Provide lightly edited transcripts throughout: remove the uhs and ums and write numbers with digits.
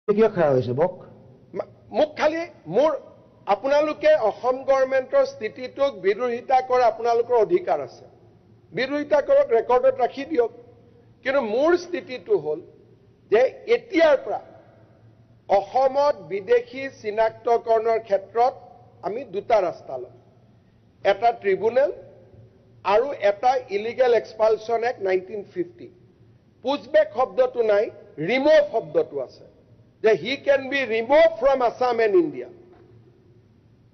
কিয় খাৰা হৈছে বক মোক খালি মোৰ আপোনালোকে অসম গভৰ্ণমেণ্টৰ স্থিতিটোক বিৰোধিতা কৰা আপোনালোকৰ অধিকাৰ আছে বিৰোধিতা কৰক ৰেকৰ্ডত ৰাখি দিয়ক কিন্তু মোৰ স্থিতিটো হ'ল যে এতিয়াৰ পৰা অসমত বিদেশী চিনাক্তকৰণৰ ক্ষেত্ৰত আমি দুটা ৰাস্তা ল'ম এটা ট্ৰিব্যুনেল আৰু এটা ইলিগেল এক্সপালছন এক্ট 1950 পুছবেক শব্দটো নাই ৰিমুভ শব্দটো আছে যে he can be remove from Assam and India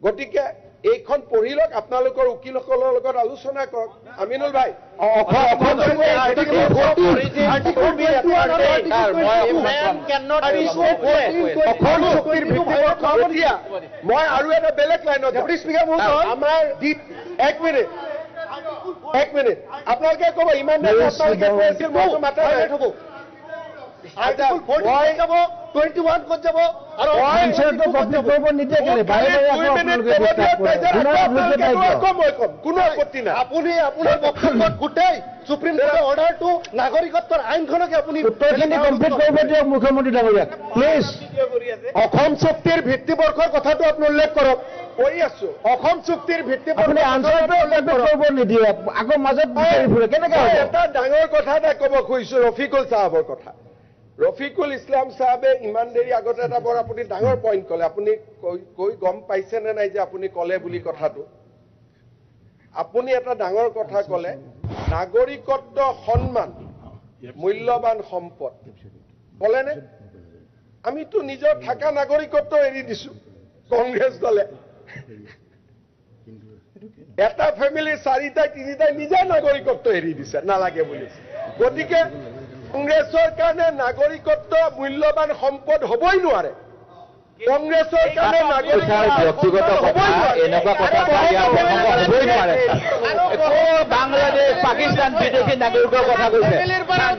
গতিকে এইখন পঢ়িলক আপোনালোকৰ উকিলসকলৰ লগত আলোচনা কৰক আমিনুল ভাই মই আৰু এটা বেলেগ লাইনত আমাৰ এক মিনিট আপোনালোকে ক'ব ইমান মাথা থাকো কোনো আপত্তি নাই আপুনি আপোনাৰ বক্তব্যত গোটেই সুপ্ৰিম কোৰ্টৰ অৰ্ডাৰটো নাগৰিকত্বৰ আইনখনকে আপুনি কমপ্লিট কৰিব দিয়ক মুখ্যমন্ত্ৰী ডাঙৰীয়াক প্লিজ অসম চুক্তিৰ ভিত্তিবৰ্ষৰ কথাটো আপুনি উল্লেখ কৰক কৰি আছো অসম চুক্তিৰ ভিত্তিবৰ্ষ নিদিয়ে আকৌ মাজত কেনেকে এটা ডাঙৰ কথা এটা ক'ব খুজিছো ৰফিকুল চাহাবৰ কথা ৰফিকুল ইছলাম সাহেবে ইমান দেৰি আগতে এটা বৰ আপুনি ডাঙৰ পইণ্ট ক'লে আপুনি কৈ গম পাইছে নে নাই যে আপুনি ক'লে বুলি কথাটো আপুনি এটা ডাঙৰ কথা ক'লে নাগৰিকত্ব সন্মান মূল্যৱান সম্পদ ক'লেনে আমিতো নিজৰ থাকা নাগৰিকত্ব এৰি দিছো কংগ্ৰেছ দলে এটা ফেমিলি চাৰিটাই তিনিটাই নিজৰ নাগৰিকত্ব এৰি দিছে নালাগে বুলি গতিকে কংগ্ৰেছৰ কাৰণে নাগৰিকত্ব মূল্যৱান সম্পদ হ'বই নোৱাৰে কংগ্ৰেছৰ কাৰণে ব্যক্তিগত কথা এনেকুৱা কথা হ'বই নোৱাৰে বাংলাদেশ পাকিস্তান বিদেশী নাগৰিকৰ কথা কৈছে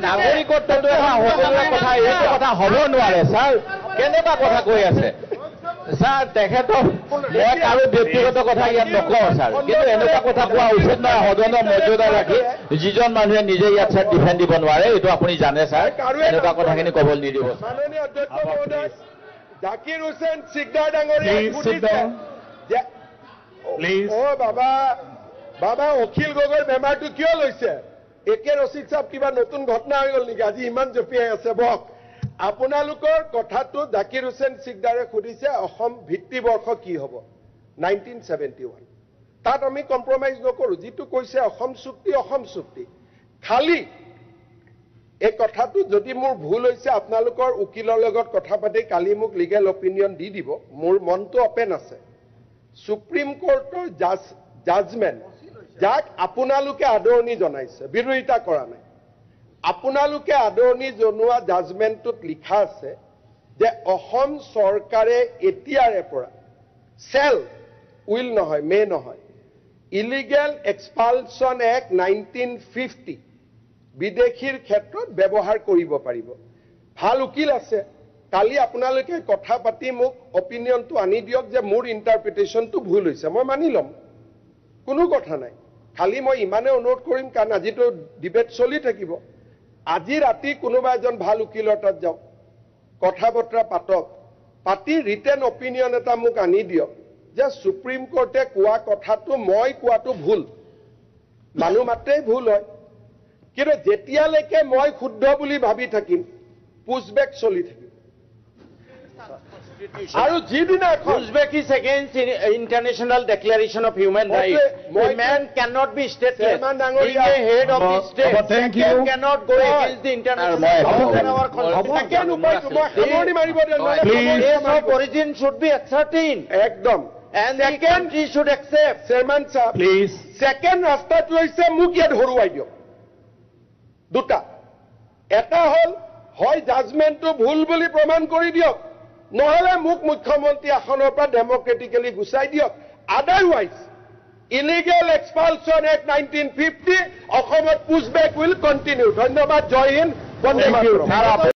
নাগৰিকত্বটো সকলোৰে কথা এইটো কথা হ'ব নোৱাৰে ছাৰ কেনেকুৱা কথা কৈ আছে ছাৰ তেখেতক মই আৰু ব্যক্তিগত কথা ইয়াত নকওঁ ছাৰ কিন্তু এনেকুৱা কথা কোৱা উচিত নহয় সদনৰ মৰ্যাদা ৰাখি যিজন মানুহে নিজে ইয়াত ছাৰ ডিফেণ্ড দিব নোৱাৰে এইটো আপুনি জানে ছাৰ এনেকুৱা কথাখিনি ক'বলৈ নিদিব মাননীয় অধ্যক্ষ মহোদয় জাকিৰ হুছেইন সিকদাৰ বাবা অখিল গগৈৰ বেমাৰটো কিয় লৈছে একে ৰচিদ সাহেব কিবা নতুন ঘটনা হৈ গ'ল নেকি আজি ইমান জপিয়াই আছে বক আপোনালোকৰ কথাটো জাকিৰ হুছেইন সিকদাৰে সুধিছে অসম ভিত্তিবৰ্ষ কি হ'ব 1971 তাত আমি কম্প্ৰমাইজ নকৰো যিটো কৈছে অসম চুক্তি খালি এই কথাটো যদি মোৰ ভুল হৈছে আপোনালোকৰ উকিলৰ লগত কথা পাতি কালি মোক লিগেল অপিনিয়ন দি দিব মোৰ মনটো অপেন আছে সুপ্ৰিম কোৰ্টৰ জাজমেণ্ট যাক আপোনালোকে আদৰণি জনাইছে বিৰোধিতা কৰা নাই আপোনালোকে আদৰণি জনোৱা জাজমেণ্টটোত লিখা আছে যে অসম চৰকাৰে এতিয়াৰে পৰা চেল উইল নহয় মে নহয় ইলিগেল এক্সপালছন এক্ট 1950 বিদেশীৰ ক্ষেত্ৰত ব্যৱহাৰ কৰিব পাৰিব ভাল উকিল আছে কালি আপোনালোকে কথা পাতি মোক অপিনিয়নটো আনি দিয়ক যে মোৰ ইণ্টাৰপ্ৰিটেশ্যনটো ভুল হৈছে মই মানি ল'ম কোনো কথা নাই খালি মই ইমানে অনুৰোধ কৰিম কাৰণ আজিতো ডিবেট চলি থাকিব আজি ৰাতি কোনোবা এজন ভাল উকিলৰ তাত যাওক কথা বতৰা পাতক পাতি ৰিটেন অপিনিয়ন এটা মোক আনি দিয়ক যে সুপ্ৰিম কোৰ্টে কোৱা কথাটো মই কোৱাটো ভুল মানুহ মাত্ৰেই ভুল হয় কিন্তু যেতিয়ালৈকে মই শুদ্ধ বুলি ভাবি থাকিম পুছবেক চলি থাকিম আৰু যিদিনা Uzbek is against international declaration of human rights. A man cannot be stateless. Being a head of the state, cannot go against the international constitution. Place of origin should be ascertained. একদম And the country should accept. Chairman সাহেব please second ৰাস্তাটো হৈছে মোক ইয়াত হৰুৱাই দিয়ক দুটা এটা হ'ল হয় জাজমেণ্টটো ভুল বুলি প্ৰমাণ কৰি দিয়ক নহলে মোক মুখ্যমন্ত্ৰী আসনৰ পৰা ডেমক্ৰেটিকেলি গুচাই দিয়ক আদাৰৱাইজ ইলিগেল এক্সপালছন এক্ট 1950 অসমত পুছবেক উইল কণ্টিনিউ ধন্যবাদ জয় হিন্দ বন্দে মাতৰম